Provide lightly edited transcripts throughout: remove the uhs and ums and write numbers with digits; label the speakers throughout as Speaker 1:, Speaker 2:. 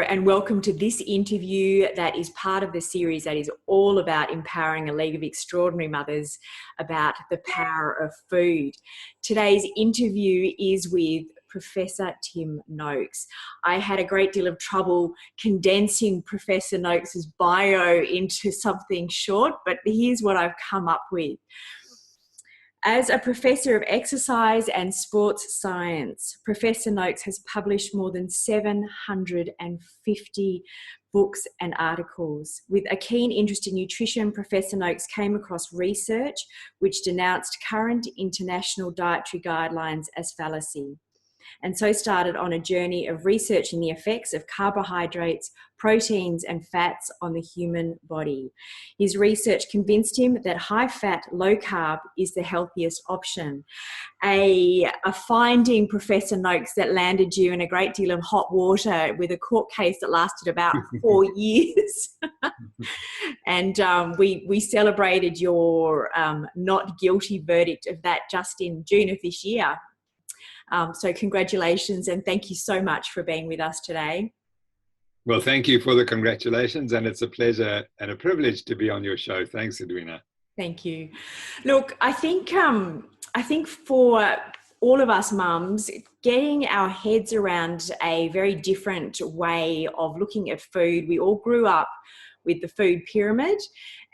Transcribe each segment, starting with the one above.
Speaker 1: and welcome to this interview that is part of the series that is all about empowering a League of Extraordinary Mothers about the power of food. Today's interview is with Professor Tim Noakes. I had a great deal of trouble condensing Professor Noakes' bio into something short, but here's what I've come up with. As a professor of exercise and sports science, Professor Noakes has published more than 750 books and articles. With a keen interest in nutrition, Professor Noakes came across research which denounced current international dietary guidelines as fallacy, and so started on a journey of researching the effects of carbohydrates, proteins and fats on the human body. His research convinced him that high-fat, low-carb is the healthiest option. A finding, Professor Noakes, that landed you in a great deal of hot water with a court case that lasted about 4 years. And we celebrated your not guilty verdict of that just in June of this year. So congratulations, and thank you so much for being with us today.
Speaker 2: Well, thank you for the congratulations, and it's a pleasure and a privilege to be on your show. Thanks, Edwina.
Speaker 1: Thank you. Look, I think for all of us mums, getting our heads around a very different way of looking at food. We all grew up with the food pyramid,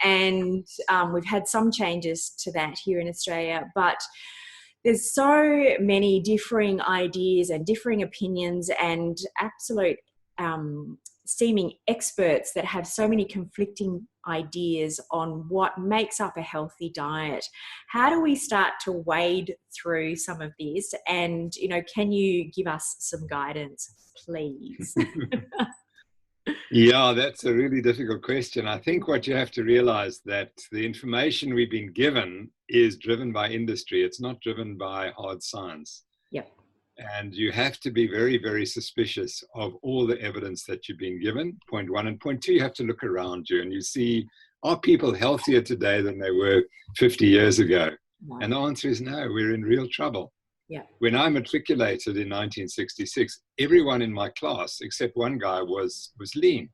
Speaker 1: and we've had some changes to that here in Australia, but there's so many differing ideas and differing opinions and absolute seeming experts that have so many conflicting ideas on what makes up a healthy diet. How do we start to wade through some of this? And, can you give us some guidance, please?
Speaker 2: Yeah, that's a really difficult question. I think what you have to realize that the information we've been given is driven by industry. It's not driven by hard science.
Speaker 1: Yep.
Speaker 2: And you have to be very, very suspicious of all the evidence that you've been given, point one. And point two, you have to look around you and you see, are people healthier today than they were 50 years ago? Wow. And the answer is no, we're in real trouble.
Speaker 1: Yeah.
Speaker 2: When I matriculated in 1966, everyone in my class, except one guy, was lean.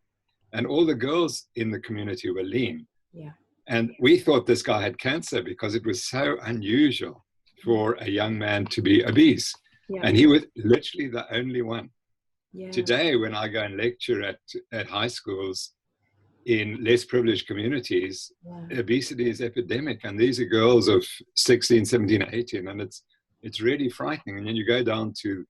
Speaker 2: And all the girls in the community were lean.
Speaker 1: Yeah.
Speaker 2: And we thought this guy had cancer because it was so unusual for a young man to be obese. Yeah. And he was literally the only one. Yeah. Today, when I go and lecture at high schools in less privileged communities, obesity is epidemic. And these are girls of 16, 17, 18. And it's really frightening. And then you go down to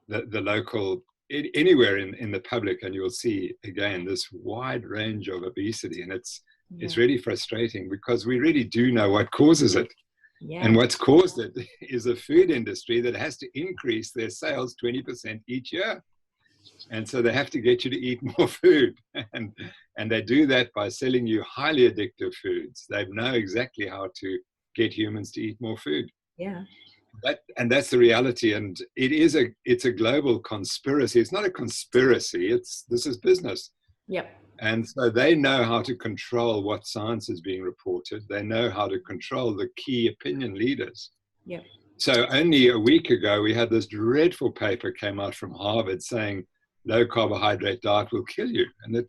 Speaker 2: the local, anywhere in the public, and you'll see, again, this wide range of obesity. And it's really frustrating because we really do know what causes it. Yeah. And what's caused it is a food industry that has to increase their sales 20% each year. And so they have to get you to eat more food. And they do that by selling you highly addictive foods. They know exactly how to get humans to eat more food.
Speaker 1: Yeah.
Speaker 2: And that's the reality. And it's a global conspiracy. It's not a conspiracy. This is business.
Speaker 1: Yep.
Speaker 2: And so they know how to control what science is being reported. They know how to control the key opinion leaders.
Speaker 1: Yep.
Speaker 2: So only a week ago, we had this dreadful paper came out from Harvard saying low carbohydrate diet will kill you. And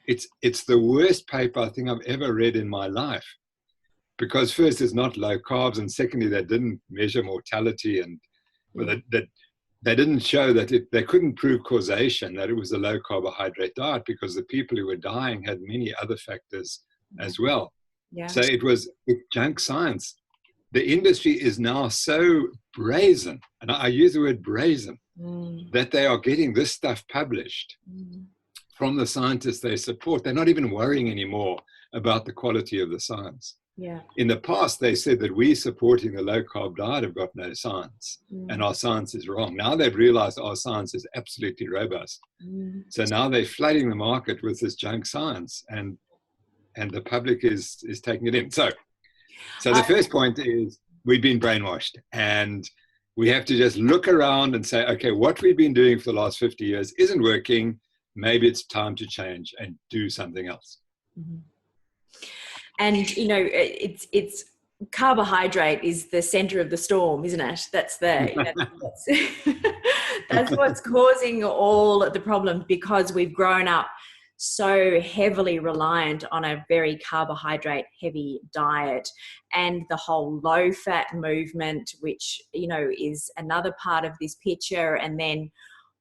Speaker 2: it's the worst paper I think I've ever read in my life. Because first, it's not low carbs, and secondly, they didn't measure mortality, and that they didn't show that they couldn't prove causation, that it was a low carbohydrate diet, because the people who were dying had many other factors as well. Yeah. So it's junk science. The industry is now so brazen, and I use the word brazen, that they are getting this stuff published from the scientists they support. They're not even worrying anymore about the quality of the science.
Speaker 1: Yeah.
Speaker 2: In the past, they said that we supporting the low-carb diet have got no science, and our science is wrong. Now they've realized our science is absolutely robust. So now they're flooding the market with this junk science, and the public is taking it in. So the first point is we've been brainwashed, and we have to just look around and say, okay, what we've been doing for the last 50 years isn't working. Maybe it's time to change and do something else.
Speaker 1: Mm-hmm. And, it's carbohydrate is the center of the storm, isn't it? That's That's what's causing all the problems, because we've grown up so heavily reliant on a very carbohydrate heavy diet, and the whole low fat movement, which, you know, is another part of this picture. And then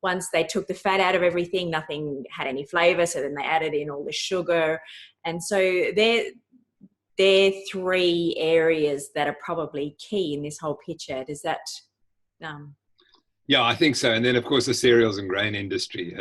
Speaker 1: once they took the fat out of everything, nothing had any flavor. So then they added in all the sugar. And so they're three areas that are probably key in this whole picture. Does that...
Speaker 2: Yeah, I think so. And then, of course, the cereals and grain industry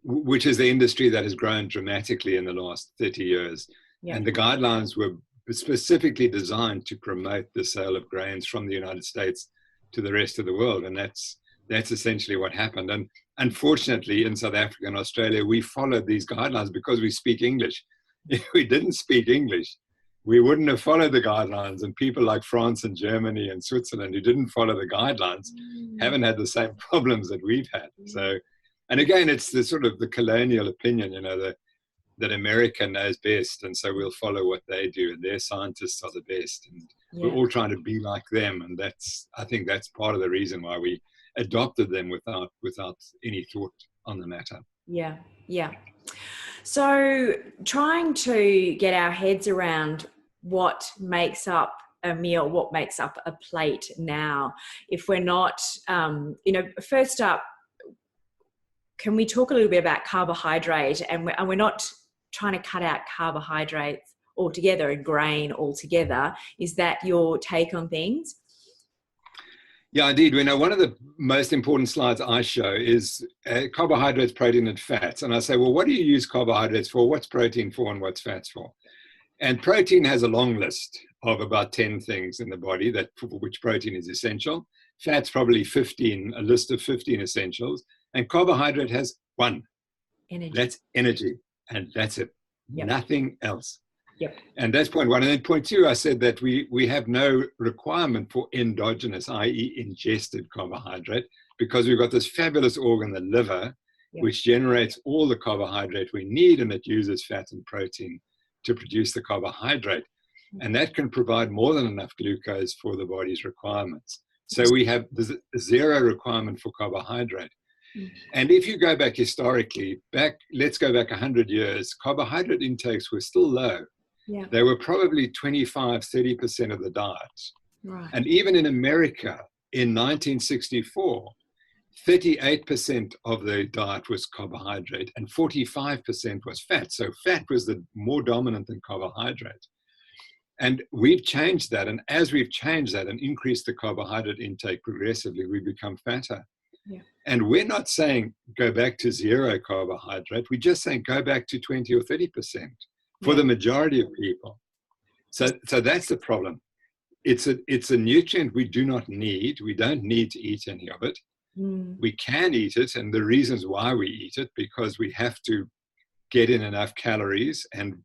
Speaker 2: which is the industry that has grown dramatically in the last 30 years. Yeah. And the guidelines were specifically designed to promote the sale of grains from the United States to the rest of the world. And that's essentially what happened. And unfortunately, in South Africa and Australia, we followed these guidelines because we speak English. If we didn't speak English, we wouldn't have followed the guidelines. And people like France and Germany and Switzerland who didn't follow the guidelines haven't had the same problems that we've had. So, and again, it's the sort of the colonial opinion, you know, that America knows best, and so we'll follow what they do, and their scientists are the best, and we're all trying to be like them. And I think that's part of the reason why we adopted them without any thought on the matter.
Speaker 1: Yeah. So trying to get our heads around what makes up a meal, what makes up a plate now, if we're not, first up, can we talk a little bit about carbohydrate? And we're not trying to cut out carbohydrates altogether and grain altogether. Is that your take on things?
Speaker 2: Yeah, indeed. We know one of the most important slides I show is carbohydrates, protein, and fats. And I say, well, what do you use carbohydrates for? What's protein for, and what's fats for? And protein has a long list of about 10 things in the body for which protein is essential. Fats probably 15, a list of 15 essentials. And carbohydrate has one.
Speaker 1: Energy.
Speaker 2: That's energy. And that's it.
Speaker 1: Yep.
Speaker 2: Nothing else.
Speaker 1: Yep.
Speaker 2: And that's point one. And then point two, I said that we have no requirement for endogenous, i.e. ingested carbohydrate, because we've got this fabulous organ, the liver, which generates all the carbohydrate we need, and it uses fat and protein to produce the carbohydrate. And that can provide more than enough glucose for the body's requirements. So we have zero requirement for carbohydrate. And if you go back historically, let's go back 100 years, carbohydrate intakes were still low.
Speaker 1: Yeah.
Speaker 2: They were probably 25, 30% of the diet.
Speaker 1: Right.
Speaker 2: And even in America in 1964, 38% of the diet was carbohydrate and 45% was fat. So fat was the more dominant than carbohydrate. And we've changed that. And as we've changed that and increased the carbohydrate intake progressively, we become fatter.
Speaker 1: Yeah.
Speaker 2: And we're not saying go back to zero carbohydrate. We're just saying go back to 20 or 30% for the majority of people. So that's the problem. It's a nutrient we do not need. We don't need to eat any of it. We can eat it, and the reasons why we eat it, because we have to get in enough calories, and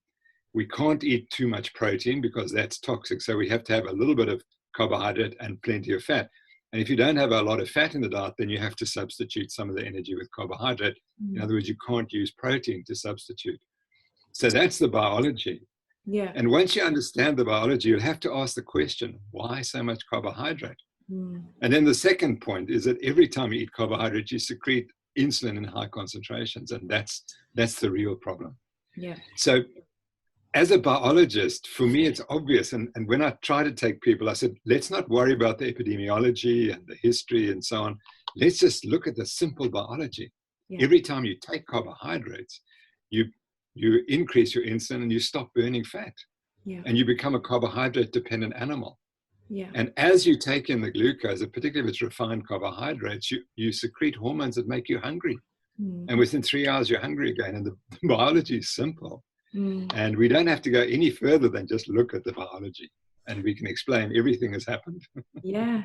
Speaker 2: we can't eat too much protein because that's toxic. So we have to have a little bit of carbohydrate and plenty of fat. And if you don't have a lot of fat in the diet, then you have to substitute some of the energy with carbohydrate. In other words, you can't use protein to substitute. So that's the biology.
Speaker 1: Yeah.
Speaker 2: And once you understand the biology, you'll have to ask the question, why so much carbohydrate? And then the second point is that every time you eat carbohydrate, you secrete insulin in high concentrations. And that's the real problem.
Speaker 1: Yeah.
Speaker 2: So as a biologist, for me, it's obvious. And when I try to take people, I said, let's not worry about the epidemiology and the history and so on. Let's just look at the simple biology. Yeah. Every time you take carbohydrates, you increase your insulin and you stop burning fat.
Speaker 1: Yeah.
Speaker 2: And you become a carbohydrate-dependent animal.
Speaker 1: Yeah.
Speaker 2: And as you take in the glucose, particularly if it's refined carbohydrates, you secrete hormones that make you hungry. And within 3 hours, you're hungry again. And the biology is simple. And we don't have to go any further than just look at the biology. And we can explain everything has happened.
Speaker 1: Yeah.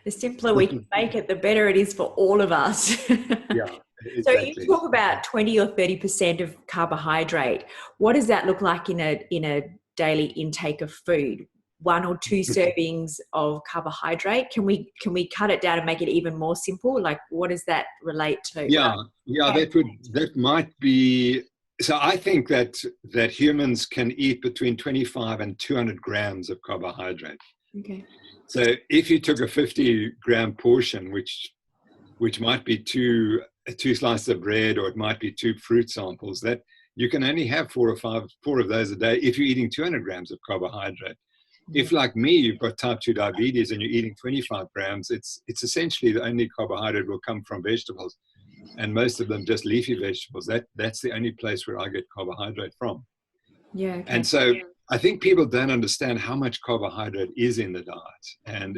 Speaker 1: The simpler we can make it, the better it is for all of us.
Speaker 2: Yeah. Exactly.
Speaker 1: So you talk about 20 or 30% of carbohydrate. What does that look like in a daily intake of food? 1 or 2 servings of carbohydrate? Can we cut it down and make it even more simple? Like, what does that relate to?
Speaker 2: Yeah, that might be. So I think that humans can eat between 25 and 200 grams of carbohydrate.
Speaker 1: Okay.
Speaker 2: So if you took a 50-gram portion, which might be two slices of bread, or it might be 2 fruit samples, that you can only have 4 of those a day if you're eating 200 grams of carbohydrate. If, like me, you've got type 2 diabetes and you're eating 25 grams, it's essentially the only carbohydrate will come from vegetables, and most of them just leafy vegetables. That's the only place where I get carbohydrate from.
Speaker 1: Yeah. Okay.
Speaker 2: And so I think people don't understand how much carbohydrate is in the diet, and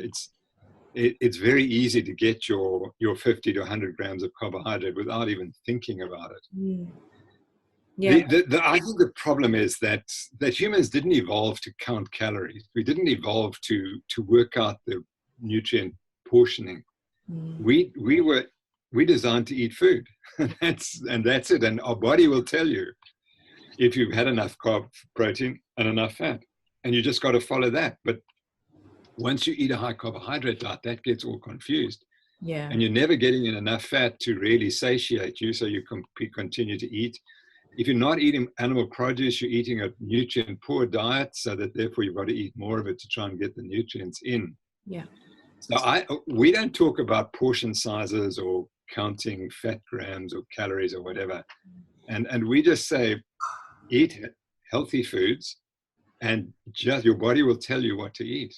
Speaker 2: it's very easy to get your 50 to 100 grams of carbohydrate without even thinking about it.
Speaker 1: Mm. Yeah.
Speaker 2: I think the problem is that humans didn't evolve to count calories. We didn't evolve to work out the nutrient portioning.
Speaker 1: Mm.
Speaker 2: We designed to eat food. That's it. And our body will tell you if you've had enough carb, protein, and enough fat. And you just got to follow that. But once you eat a high carbohydrate diet, that gets all confused.
Speaker 1: Yeah.
Speaker 2: And you're never getting in enough fat to really satiate you, so you continue to eat. If you're not eating animal produce, you're eating a nutrient-poor diet, so that therefore you've got to eat more of it to try and get the nutrients in.
Speaker 1: Yeah.
Speaker 2: So we don't talk about portion sizes or counting fat grams or calories or whatever. And we just say, eat healthy foods, and just your body will tell you what to eat.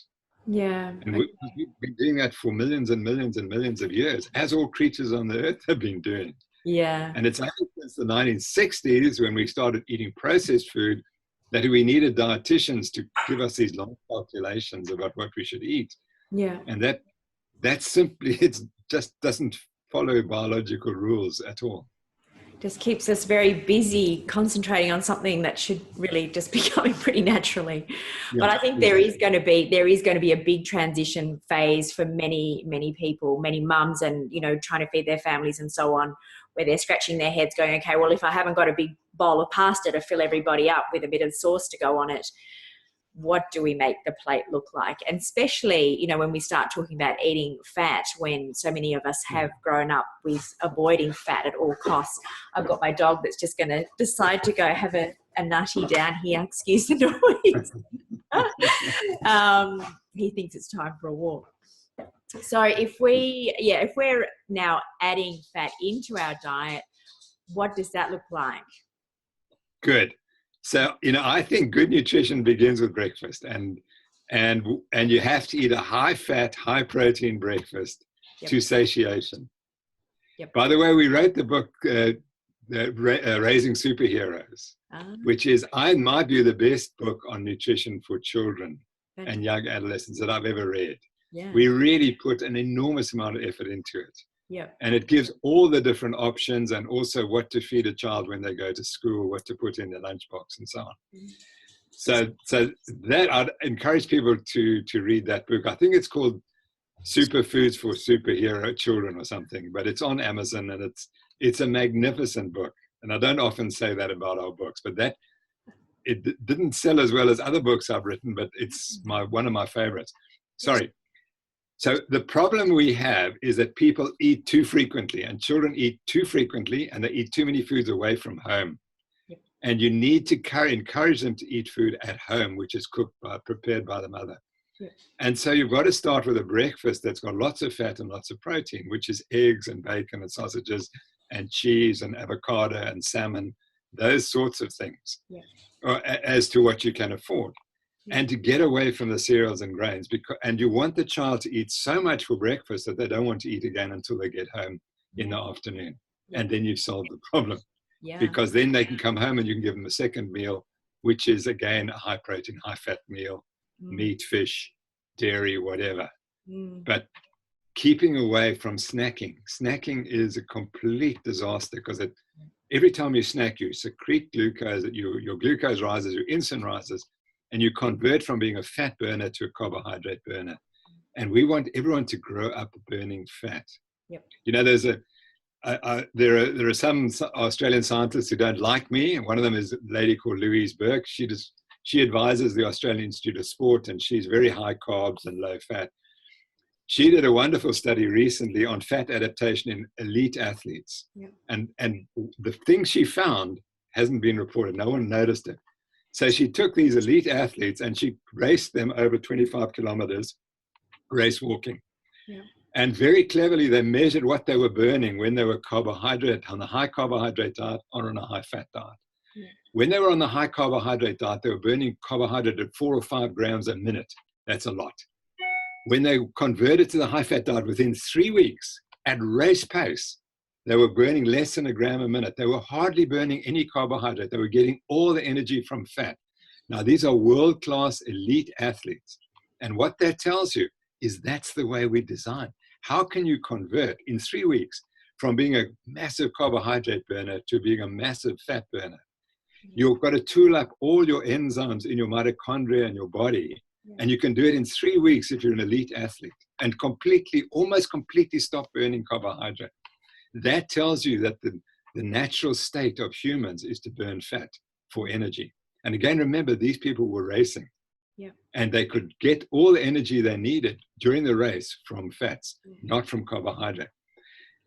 Speaker 1: Yeah.
Speaker 2: And we've been doing that for millions and millions and millions of years, as all creatures on the earth have been doing.
Speaker 1: Yeah.
Speaker 2: And it's only since the 1960s, when we started eating processed food, that we needed dietitians to give us these long calculations about what we should eat.
Speaker 1: Yeah.
Speaker 2: And that simply, it just doesn't follow biological rules at all.
Speaker 1: Just keeps us very busy concentrating on something that should really just be going pretty naturally. Yeah, but I think there is going to be a big transition phase for many people, many mums, and trying to feed their families and so on, where they're scratching their heads going, okay, well, if I haven't got a big bowl of pasta to fill everybody up with a bit of sauce to go on it, what do we make the plate look like? And especially, when we start talking about eating fat, when so many of us have grown up with avoiding fat at all costs. I've got my dog that's just going to decide to go have a nutty down here, excuse the noise. He thinks it's time for a walk. So if we're now adding fat into our diet, what does that look like?
Speaker 2: Good. So, I think good nutrition begins with breakfast, and you have to eat a high-fat, high-protein breakfast to satiation.
Speaker 1: Yep.
Speaker 2: By the way, we wrote the book, Raising Superheroes, which is, in my view, the best book on nutrition for children and young adolescents that I've ever read.
Speaker 1: Yeah.
Speaker 2: We really put an enormous amount of effort into it.
Speaker 1: Yeah. And
Speaker 2: it gives all the different options, and also what to feed a child when they go to school, what to put in their lunchbox, and so on. So that I'd encourage people to read that book. I think it's called Superfoods for Superhero Children or something, but it's on Amazon, and it's a magnificent book. And I don't often say that about our books, but it didn't sell as well as other books I've written, but it's one of my favorites. Sorry. So the problem we have is that people eat too frequently, and children eat too frequently, and they eat too many foods away from home. Yep. And you need to encourage them to eat food at home, which is prepared by the mother. Yep. And so you've got to start with a breakfast that's got lots of fat and lots of protein, which is eggs and bacon and sausages and cheese and avocado and salmon, those sorts of things, as to what you can afford. And to get away from the cereals and grains, and you want the child to eat so much for breakfast that they don't want to eat again until they get home in the afternoon. And then you've solved the problem. Because then they can come home and you can give them a second meal, which is, again, a high protein, high fat meal, meat, fish, dairy, whatever. But keeping away from snacking. Snacking is a complete disaster, because every time you snack, you secrete glucose, your glucose rises, your insulin rises, and you convert from being a fat burner to a carbohydrate burner. And we want everyone to grow up burning fat. Yep. There are some Australian scientists who don't like me, and one of them is a lady called Louise Burke. She advises the Australian Institute of Sport, and she's very high carbs and low fat. She did a wonderful study recently on fat adaptation in elite athletes. Yep. And the thing she found hasn't been reported. No one noticed it. So she took these elite athletes and she raced them over 25 kilometers race walking.
Speaker 1: Yeah.
Speaker 2: And very cleverly, they measured what they were burning when they were carbohydrate, on a high carbohydrate diet or on a high fat diet.
Speaker 1: Yeah.
Speaker 2: When they were on the high carbohydrate diet, they were burning carbohydrate at 4 or 5 grams a minute. That's a lot. When they converted to the high fat diet, within 3 weeks at race pace, they were burning less than a gram a minute. They were hardly burning any carbohydrate. They were getting all the energy from fat. Now, these are world-class elite athletes. And what that tells you is that's the way we design. How can you convert in 3 weeks from being a massive carbohydrate burner to being a massive fat burner? You've got to tool up all your enzymes in your mitochondria and your body. And you can do it in 3 weeks if you're an elite athlete and almost completely stop burning carbohydrate. That tells you that the natural state of humans is to burn fat for energy. And again, remember, these people were racing.
Speaker 1: Yeah.
Speaker 2: And they could get all the energy they needed during the race from fats, not from carbohydrate.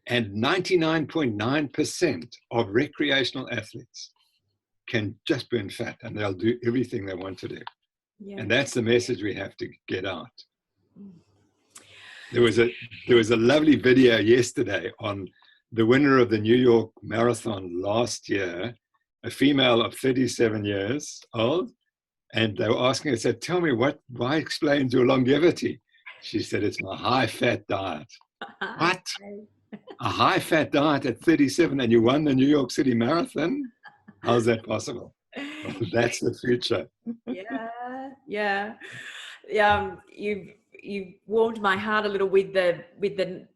Speaker 2: And 99.9% of recreational athletes can just burn fat, and they'll do everything they want to do. Yeah. And that's the message we have to get out. There was a lovely video yesterday on the winner of the New York Marathon last year, a female of 37 years old. And they were asking her, said, tell me why explains your longevity? She said, it's my high-fat diet. What? A high-fat diet at 37 and you won the New York City Marathon? How's that possible? Well, that's the future.
Speaker 1: Yeah. You've warmed my heart a little with the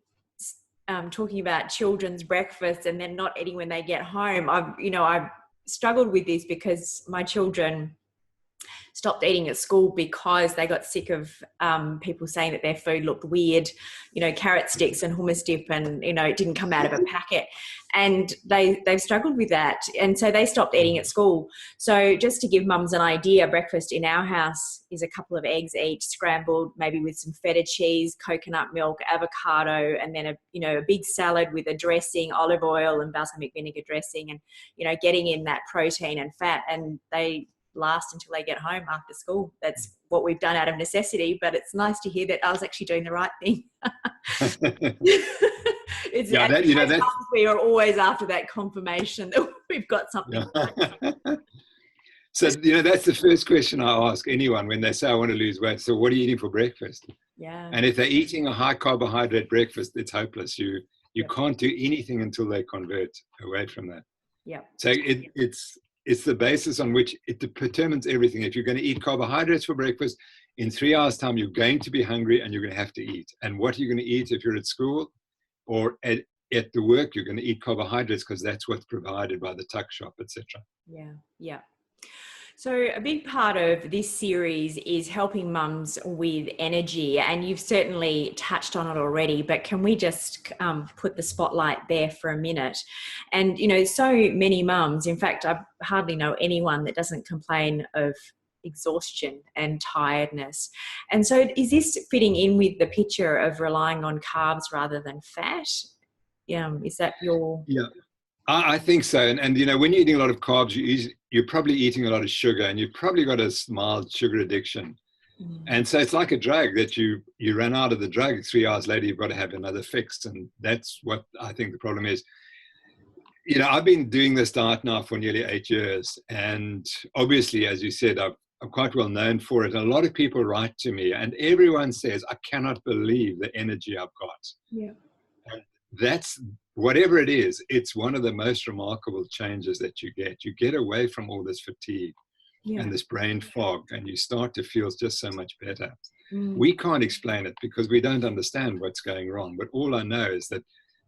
Speaker 1: talking about children's breakfast and then not eating when they get home. I've struggled with this because my children stopped eating at school because they got sick of people saying that their food looked weird, carrot sticks and hummus dip, and it didn't come out of a packet, and they've struggled with that, and so they stopped eating at school. So just to give mums an idea, breakfast in our house is a couple of eggs each, scrambled, maybe with some feta cheese, coconut milk, avocado, and then a big salad with a dressing, olive oil and balsamic vinegar dressing, and getting in that protein and fat, and they last until they get home after school. That's what we've done out of necessity, but it's nice to hear that I was actually doing the right thing. We are always after that confirmation that we've got something.
Speaker 2: Yeah. So, that's the first question I ask anyone when they say, I want to lose weight. So what are you eating for breakfast?
Speaker 1: Yeah.
Speaker 2: And if they're eating a high carbohydrate breakfast, it's hopeless. You can't do anything until they convert away from that.
Speaker 1: Yeah.
Speaker 2: So it's the basis on which it determines everything. If you're going to eat carbohydrates for breakfast, in 3 hours' time, you're going to be hungry and you're going to have to eat. And what are you going to eat if you're at school or at the work? You're going to eat carbohydrates because that's what's provided by the tuck shop, etc.
Speaker 1: Yeah. So a big part of this series is helping mums with energy, and you've certainly touched on it already, but can we just put the spotlight there for a minute? And, so many mums, in fact, I hardly know anyone that doesn't complain of exhaustion and tiredness. And so is this fitting in with the picture of relying on carbs rather than fat? Is that your...
Speaker 2: Yeah. I think so. And when you're eating a lot of carbs, you're probably eating a lot of sugar, and you've probably got a mild sugar addiction. And so it's like a drug that you run out of the drug. 3 hours later, you've got to have another fix. And that's what I think the problem is. I've been doing this diet now for nearly 8 years. And obviously, as you said, I'm quite well known for it. And a lot of people write to me and everyone says, I cannot believe the energy I've got.
Speaker 1: Yeah.
Speaker 2: And that's, whatever it is, it's one of the most remarkable changes that you get. You get away from all this fatigue and this brain fog, and you start to feel just so much better. We can't explain it because we don't understand what's going wrong. But all I know is that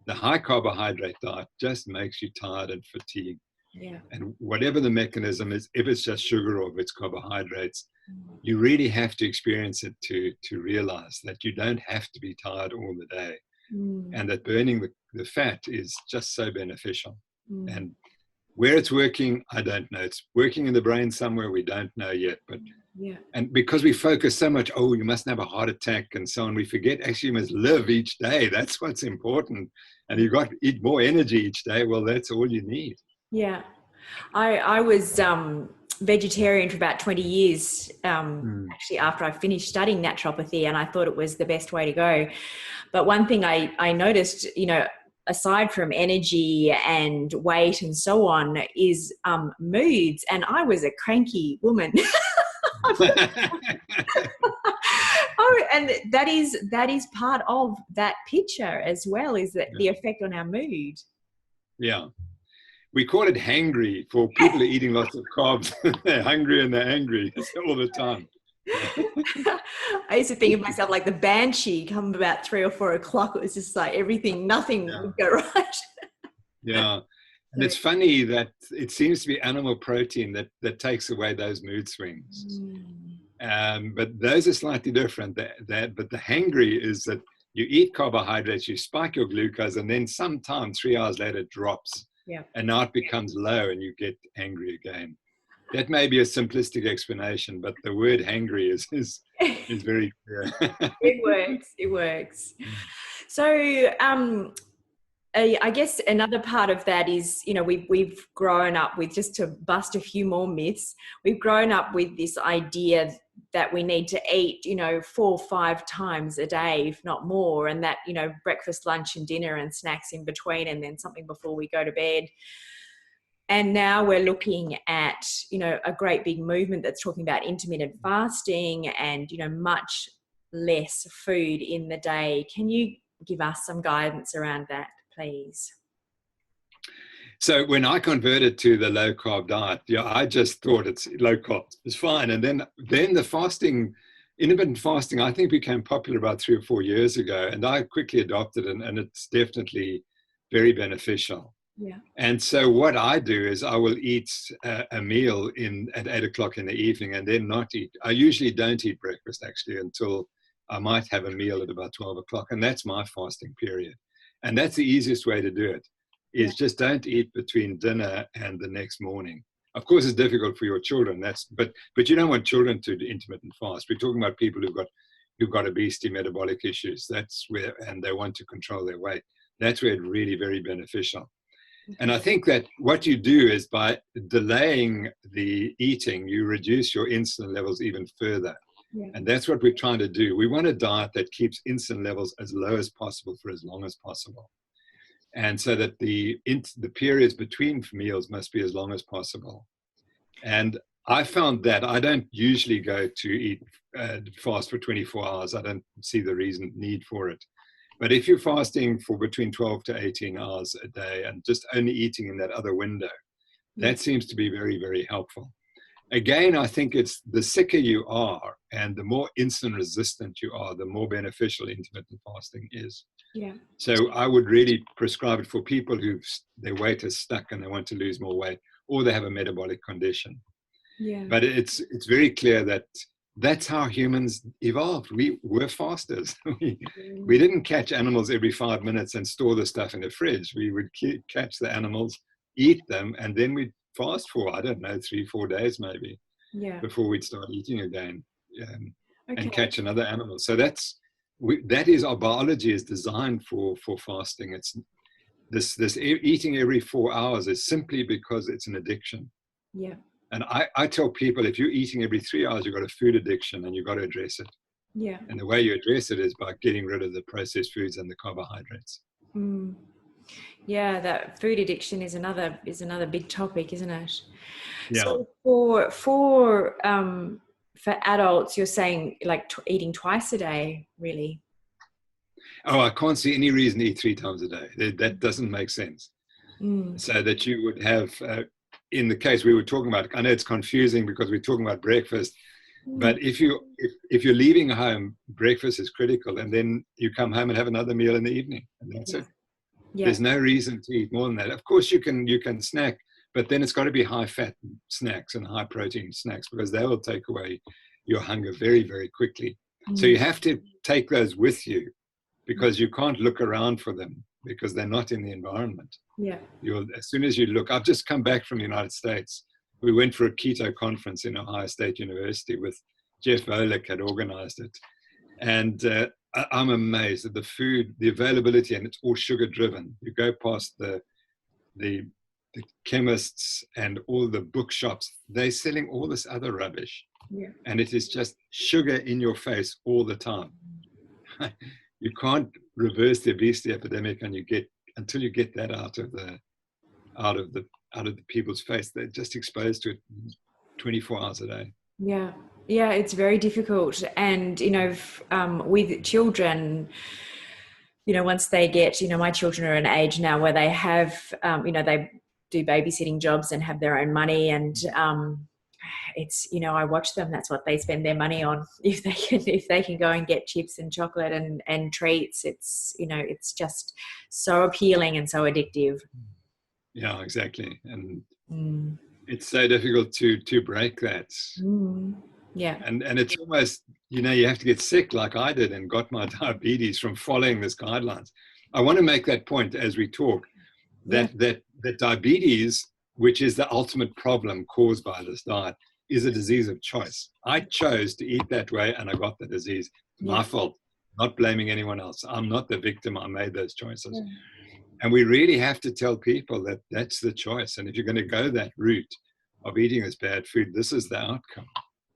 Speaker 2: the high carbohydrate diet just makes you tired and fatigued.
Speaker 1: Yeah.
Speaker 2: And whatever the mechanism is, if it's just sugar or if it's carbohydrates, you really have to experience it to realize that you don't have to be tired all the day. And that burning the fat is just so beneficial. And where it's working, I don't know. It's working in the brain somewhere, we don't know yet. But and because we focus so much, you mustn't have a heart attack and so on, we forget actually you must live each day. That's what's important. And you've got to eat more energy each day. Well, that's all you need.
Speaker 1: Yeah. I was vegetarian for about 20 years, actually after I finished studying naturopathy, and I thought it was the best way to go. But one thing I noticed, you know, aside from energy and weight and so on, is moods. And I was a cranky woman. Oh, and that is part of that picture as well, is that the effect on our mood.
Speaker 2: Yeah. We call it hangry for people who are eating lots of carbs. They're hungry and they're angry all the time.
Speaker 1: I used to think of myself like the banshee. Come about 3 or 4 o'clock, it was just like nothing would go right.
Speaker 2: Yeah. And it's funny that it seems to be animal protein that takes away those mood swings. But those are slightly different. But the hangry is that you eat carbohydrates, you spike your glucose, and then sometime 3 hours later it drops.
Speaker 1: Yeah. And
Speaker 2: now it becomes low and you get angry again. That may be a simplistic explanation, but the word hangry is very clear.
Speaker 1: It works. So I guess another part of that is, you know, we've grown up with, just to bust a few more myths, we've grown up with this idea that we need to eat, you know, 4 or 5 times a day, if not more, and that, you know, breakfast, lunch and dinner and snacks in between, and then something before we go to bed. And now we're looking at, you know, a great big movement that's talking about intermittent fasting and, you know, much less food in the day. Can you give us some guidance around that, please?
Speaker 2: So when I converted to the low carb diet, I just thought it's low carb, it's fine. And then the fasting, intermittent fasting, I think became popular about 3 or 4 years ago, and I quickly adopted it, and it's definitely very beneficial.
Speaker 1: Yeah.
Speaker 2: And so what I do is I will eat a meal at 8 o'clock in the evening, and then not eat. I usually don't eat breakfast actually until I might have a meal at about 12 o'clock, and that's my fasting period. And that's the easiest way to do it, is just don't eat between dinner and the next morning. Of course, it's difficult for your children. But you don't want children to do intermittent fast. We're talking about people who've got obesity, metabolic issues. That's where, and they want to control their weight. That's where it's really very beneficial. And I think that what you do is, by delaying the eating, you reduce your insulin levels even further. Yeah. And that's what we're trying to do. We want a diet that keeps insulin levels as low as possible for as long as possible. And so that the periods between meals must be as long as possible. And I found that I don't usually go to eat fast for 24 hours. I don't see the need for it. But if you're fasting for between 12 to 18 hours a day and just only eating in that other window, that seems to be very, very helpful. Again, I think it's the sicker you are and the more insulin resistant you are, the more beneficial intermittent fasting is. Yeah. So I would really prescribe it for people who their weight is stuck and they want to lose more weight, or they have a metabolic condition. Yeah. But it's very clear that that's how humans evolved. We were fasters. We didn't catch animals every 5 minutes and store the stuff in the fridge. We would catch the animals, eat them, and then we'd fast for, I don't know, 3-4 days maybe, before we'd start eating again and catch another animal. So that is our biology is designed for fasting. It's this eating every 4 hours is simply because it's an addiction. Yeah. And I tell people, if you're eating every 3 hours, you've got a food addiction and you've got to address it. Yeah. And the way you address it is by getting rid of the processed foods and the carbohydrates. Mm.
Speaker 1: Yeah, that food addiction is another big topic, isn't it?
Speaker 2: Yeah.
Speaker 1: So for adults, you're saying like eating twice a day, really?
Speaker 2: Oh, I can't see any reason to eat 3 times a day. That doesn't make sense. Mm. So that you would have, in the case we were talking about, I know it's confusing because we're talking about breakfast, but if you're leaving home, breakfast is critical, and then you come home and have another meal in the evening, and that's it. Yeah. There's no reason to eat more than that. Of course, you can snack, but then it's got to be high-fat snacks and high-protein snacks, because they will take away your hunger very, very quickly. Mm. So you have to take those with you, because you can't look around for them, because they're not in the environment. Yeah. As soon as you look, I've just come back from the United States. We went for a keto conference in Ohio State University with Jeff Volek had organized it. And I'm amazed at the food, the availability, and it's all sugar driven. You go past the chemists and all the bookshops, they're selling all this other rubbish.
Speaker 1: Yeah.
Speaker 2: And it is just sugar in your face all the time. You can't reverse the obesity epidemic until you get that out of the people's face. They're just exposed to it 24 hours a day.
Speaker 1: Yeah. Yeah, it's very difficult. And, with children, once they get, my children are an age now where they have, they do babysitting jobs and have their own money. And it's, I watch them, that's what they spend their money on. If they can go and get chips and chocolate and treats, it's, it's just so appealing and so addictive.
Speaker 2: Yeah, exactly. And it's so difficult to break that.
Speaker 1: Yeah.
Speaker 2: And it's almost, you have to get sick like I did and got my diabetes from following this guidelines. I want to make that point as we talk, that diabetes, which is the ultimate problem caused by this diet, is a disease of choice. I chose to eat that way and I got the disease. My fault, not blaming anyone else. I'm not the victim. I made those choices. Yeah. And we really have to tell people that that's the choice. And if you're going to go that route of eating this bad food, this is the outcome.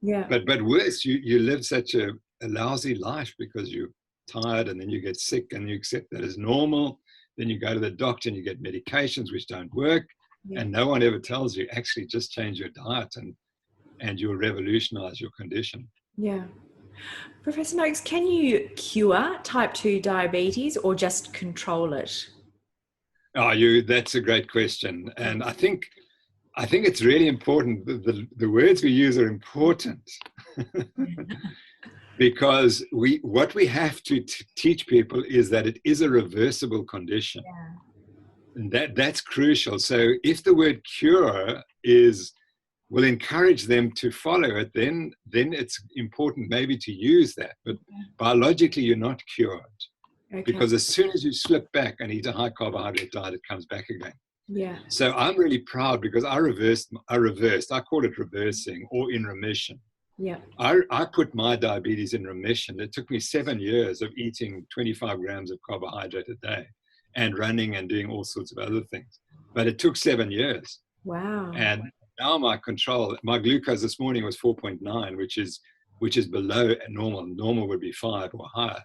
Speaker 1: Yeah.
Speaker 2: But worse, you live such a lousy life because you're tired and then you get sick and you accept that as normal. Then you go to the doctor and you get medications which don't work. Yeah. And no one ever tells you, actually just change your diet and you'll revolutionize your condition.
Speaker 1: Yeah. Professor Noakes, can you cure type 2 diabetes or just control it?
Speaker 2: That's a great question. And I think it's really important. The words we use are important because what we have to teach people is that it is a reversible condition. Yeah. And that's crucial. So if the word cure will encourage them to follow it, then it's important maybe to use that. But biologically, you're not cured. Okay. Because as soon as you slip back and eat a high carbohydrate diet, it comes back again.
Speaker 1: Yeah.
Speaker 2: So I'm really proud because I reversed, I call it reversing or in remission.
Speaker 1: Yeah.
Speaker 2: I put my diabetes in remission. It took me 7 years of eating 25 grams of carbohydrate a day and running and doing all sorts of other things. But it took 7 years.
Speaker 1: Wow.
Speaker 2: And now my glucose this morning was 4.9, which is below normal. Normal would be 5 or higher.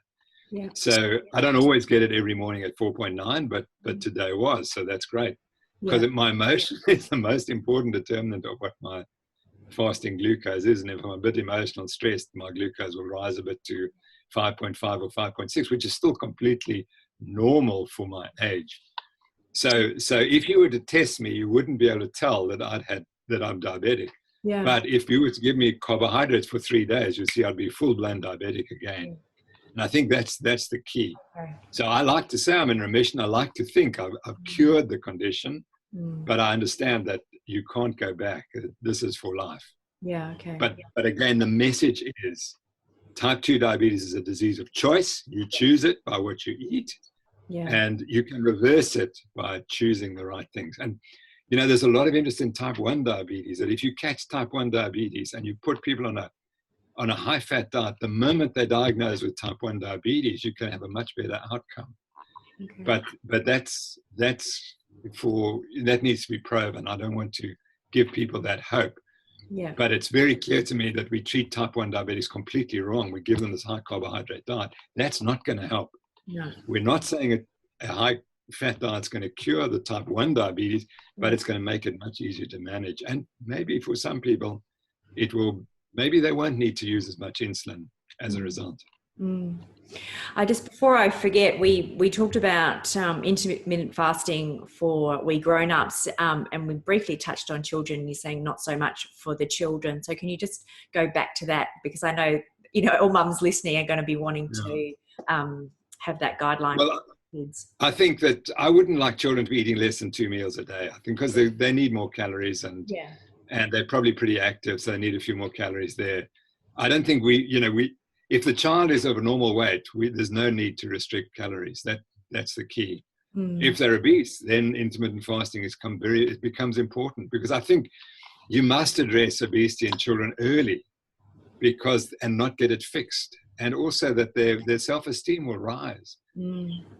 Speaker 1: Yeah.
Speaker 2: So I don't always get it every morning at 4.9, but today was, so that's great. Because my emotion is the most important determinant of what my fasting glucose is. And if I'm a bit emotional, stressed, my glucose will rise a bit to 5.5 or 5.6, which is still completely normal for my age. So if you were to test me, you wouldn't be able to tell that I'm diabetic.
Speaker 1: Yeah.
Speaker 2: But if you were to give me carbohydrates for 3 days, you'll see I'd be full-blown diabetic again. Yeah. And I think that's the key. Okay. So I like to say I'm in remission. I like to think I've cured the condition, but I understand that you can't go back. This is for life.
Speaker 1: Yeah, okay.
Speaker 2: But again, the message is type 2 diabetes is a disease of choice. You choose it by what you eat. Yeah. And you can reverse it by choosing the right things. And, there's a lot of interest in type 1 diabetes, that if you catch type 1 diabetes and you put people on a high-fat diet, the moment they're diagnosed with type 1 diabetes, you can have a much better outcome. Okay. But that needs to be proven. I don't want to give people that hope.
Speaker 1: Yeah.
Speaker 2: But it's very clear to me that we treat type 1 diabetes completely wrong. We give them this high-carbohydrate diet. That's not going to help.
Speaker 1: No.
Speaker 2: We're not saying a high-fat diet's going to cure the type 1 diabetes, but it's going to make it much easier to manage. And maybe for some people, maybe they won't need to use as much insulin as a result.
Speaker 1: Before I forget, we talked about intermittent fasting for we grown-ups, and we briefly touched on children. You're saying not so much for the children. So can you just go back to that? Because I know, all mums listening are going to be wanting to have that guideline for kids.
Speaker 2: I think that I wouldn't like children to be eating less than 2 meals a day. I think because they need more calories and they're probably pretty active, so they need a few more calories there. I don't think if the child is of a normal weight, there's no need to restrict calories. That's the key. If they're obese, then intermittent fasting it becomes important, because I think you must address obesity in children early and not get it fixed. And also that their self-esteem will rise.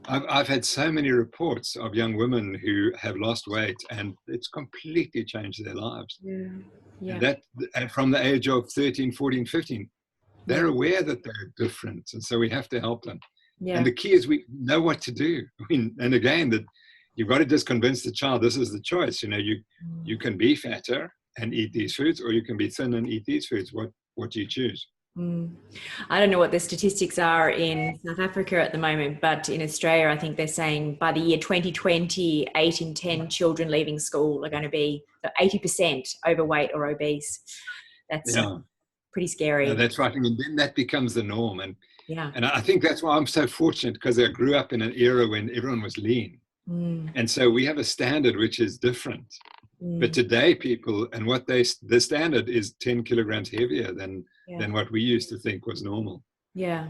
Speaker 2: I've had so many reports of young women who have lost weight and it's completely changed their lives. And from the age of 13, 14, 15, they're aware that they're different. And so we have to help them. And the key is we know what to do. And again, that you've got to just convince the child this is the choice. You can be fatter and eat these foods, or you can be thin and eat these foods. What do you choose?
Speaker 1: I don't know what the statistics are in South Africa at the moment, but in Australia, I think they're saying by the year 2020, 8 in 10 children leaving school are going to be 80% overweight or obese. That's pretty scary.
Speaker 2: Yeah, that's right. And then that becomes the norm. And I think that's why I'm so fortunate, because I grew up in an era when everyone was lean. And so we have a standard which is different. But today people, and the standard is 10 kilograms heavier than what we used to think was normal.
Speaker 1: Yeah.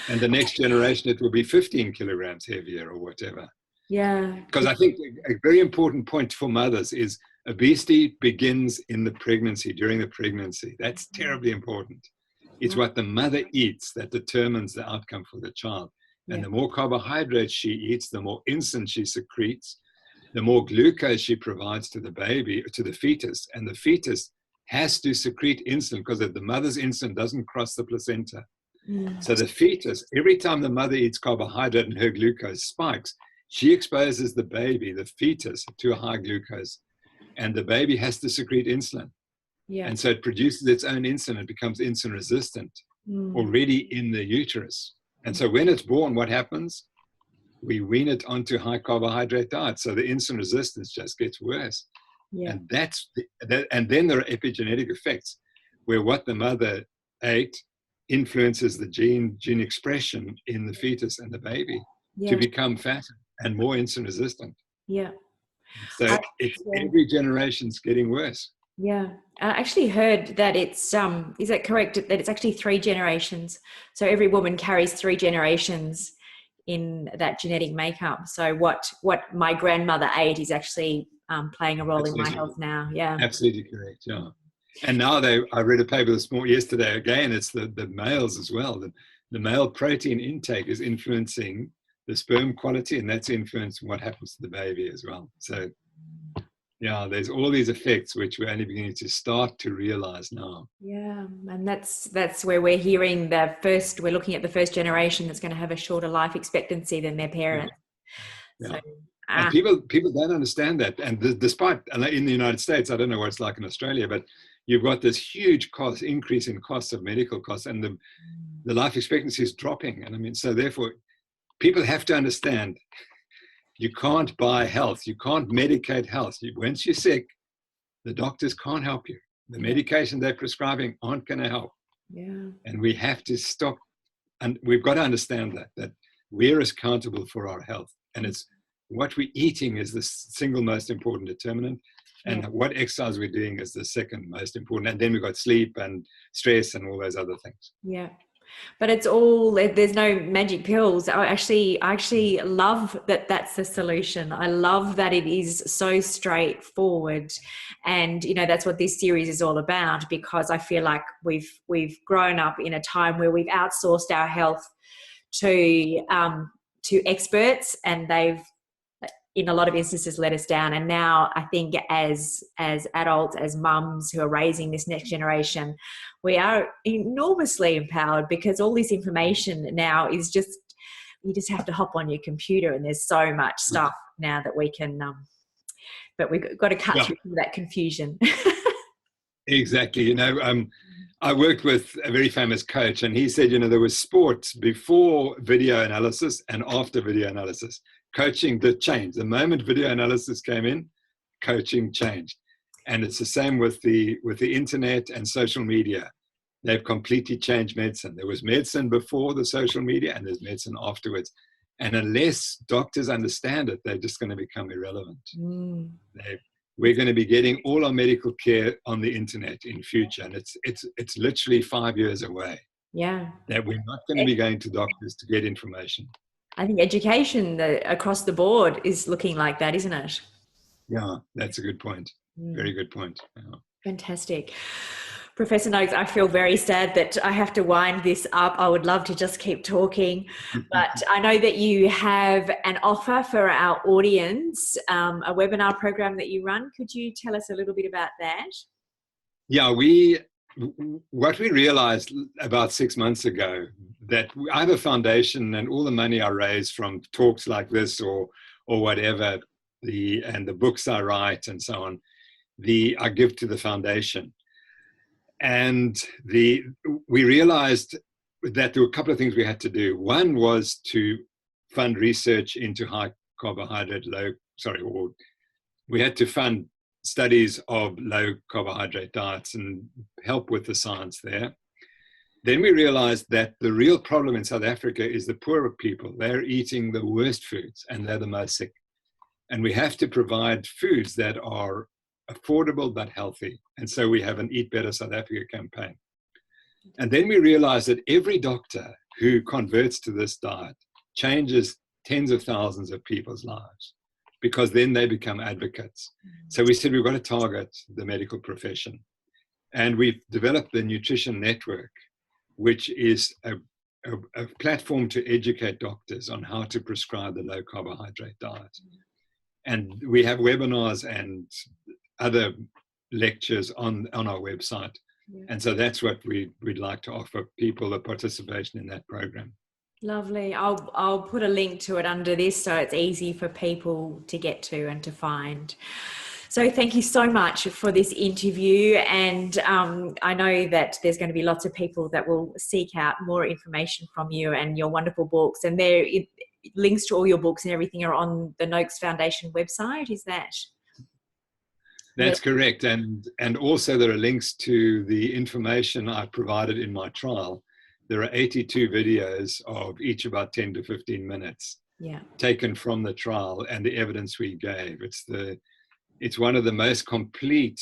Speaker 2: And the next generation, it will be 15 kilograms heavier or whatever.
Speaker 1: Yeah.
Speaker 2: Because I think a very important point for mothers is obesity begins in the pregnancy, during the pregnancy. That's terribly important. It's what the mother eats that determines the outcome for the child. And the more carbohydrates she eats, the more insulin she secretes, the more glucose she provides to the baby, to the fetus. And the fetus has to secrete insulin because the mother's insulin doesn't cross the placenta. So the fetus, every time the mother eats carbohydrate and her glucose spikes, she exposes the baby, the fetus, to a high glucose. And the baby has to secrete insulin. And so it produces its own insulin. It becomes insulin resistant already in the uterus. And so when it's born, what happens? We wean it onto high carbohydrate diet. So the insulin resistance just gets worse. And and then there are epigenetic effects where what the mother ate influences the gene expression in the fetus and the baby to become fatter and more insulin resistant. So it's every generation's getting worse.
Speaker 1: I actually heard that it's, is that correct, that it's actually 3 generations. So every woman carries 3 generations in that genetic makeup. So what my grandmother ate is actually playing a role in my health now.
Speaker 2: Absolutely correct. And now I read a paper yesterday, again, it's the males as well. The male protein intake is influencing the sperm quality, and that's influencing what happens to the baby as well. So there's all these effects which we're only beginning to start to realize now.
Speaker 1: And that's where we're hearing we're looking at the first generation that's going to have a shorter life expectancy than their parents. So,
Speaker 2: and people don't understand that. And despite in the United States, I don't know what it's like in Australia, but you've got this huge increase in costs of medical costs, and the life expectancy is dropping. And I mean, so therefore, people have to understand you can't buy health. You can't medicate health. Once you're sick, the doctors can't help you. The medication they're prescribing aren't going to help. And we have to stop. And we've got to understand that we're accountable for our health. And it's what we're eating is the single most important determinant. And what exercise we're doing is the second most important. And then we've got sleep and stress and all those other things.
Speaker 1: But it's all, there's no magic pills. I actually love that that's the solution. I love that it is so straightforward. And, that's what this series is all about, because I feel like we've grown up in a time where we've outsourced our health to experts, and they've, in a lot of instances, let us down. And now I think as adults, as mums who are raising this next generation, we are enormously empowered, because all this information now is you just have to hop on your computer, and there's so much stuff now that we can, but we've got to cut through that confusion.
Speaker 2: Exactly. I worked with a very famous coach, and he said, there was sports before video analysis and after video analysis. Coaching did change. The moment video analysis came in, coaching changed. And it's the same with the internet and social media. They've completely changed medicine. There was medicine before the social media, and there's medicine afterwards. And unless doctors understand it, they're just going to become irrelevant. We're going to be getting all our medical care on the internet in future. And it's literally 5 years away. That we're not going to be going to doctors to get information.
Speaker 1: I think education across the board is looking like that, isn't it?
Speaker 2: Yeah, that's a good point. Very good point.
Speaker 1: Fantastic. Professor Noakes, I feel very sad that I have to wind this up. I would love to just keep talking, but I know that you have an offer for our audience, a webinar program that you run. Could you tell us a little bit about that?
Speaker 2: Yeah, what we realized about 6 months ago, that I have a foundation, and all the money I raise from talks like this or whatever, and the books I write and so on, I give to the foundation. And we realized that there were a couple of things we had to do. One was to fund research into high carbohydrate, or we had to fund studies of low carbohydrate diets and help with the science there. Then we realized that the real problem in South Africa is the poorer people. They're eating the worst foods and they're the most sick. And we have to provide foods that are affordable but healthy. And so we have an Eat Better South Africa campaign. And then we realized that every doctor who converts to this diet changes tens of thousands of people's lives, because then they become advocates. So we said we've got to target the medical profession. And we've developed the Nutrition Network, which is a platform to educate doctors on how to prescribe the low carbohydrate diet. And we have webinars and other lectures on our website. Yeah. And so that's what we'd like to offer people, the participation in that program.
Speaker 1: Lovely. I'll put a link to it under this so it's easy for people to get to and to find. So thank you so much for this interview. And I know that there's going to be lots of people that will seek out more information from you and your wonderful books. And links to all your books and everything are on the Noakes Foundation website. Is that?
Speaker 2: That's correct. And also there are links to the information I provided in my trial. There are 82 videos of each about 10 to 15 minutes taken from the trial and the evidence we gave. It's one of the most complete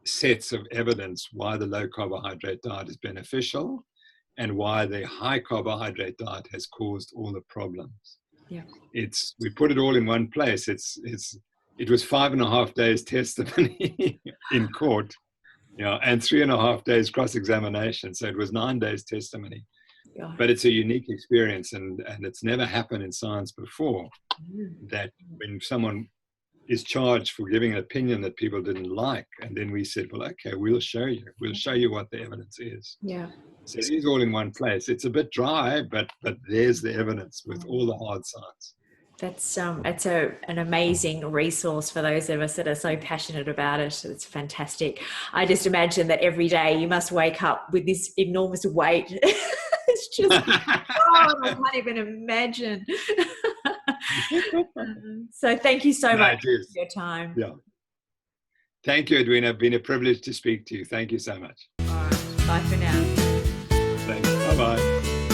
Speaker 2: sets of evidence why the low carbohydrate diet is beneficial and why the high carbohydrate diet has caused all the problems. Yeah. We put it all in one place. It was 5.5 days testimony in court, and 3.5 days cross-examination. So it was 9 days testimony. Yeah. But it's a unique experience, and it's never happened in science before, that when someone is charged for giving an opinion that people didn't like, and then we said, well, okay, we'll show you what the evidence is. Yeah. So it is all in one place. It's a bit dry, but there's the evidence with all the hard science.
Speaker 1: That's an amazing resource for those of us that are so passionate about it. It's fantastic. I just imagine that every day you must wake up with this enormous weight. It's just, I can't even imagine. So thank you so much for your time.
Speaker 2: Yeah. Thank you, Edwina. It's been a privilege to speak to you. Thank you so much.
Speaker 1: All right. Bye for now.
Speaker 2: Thanks. Bye-bye.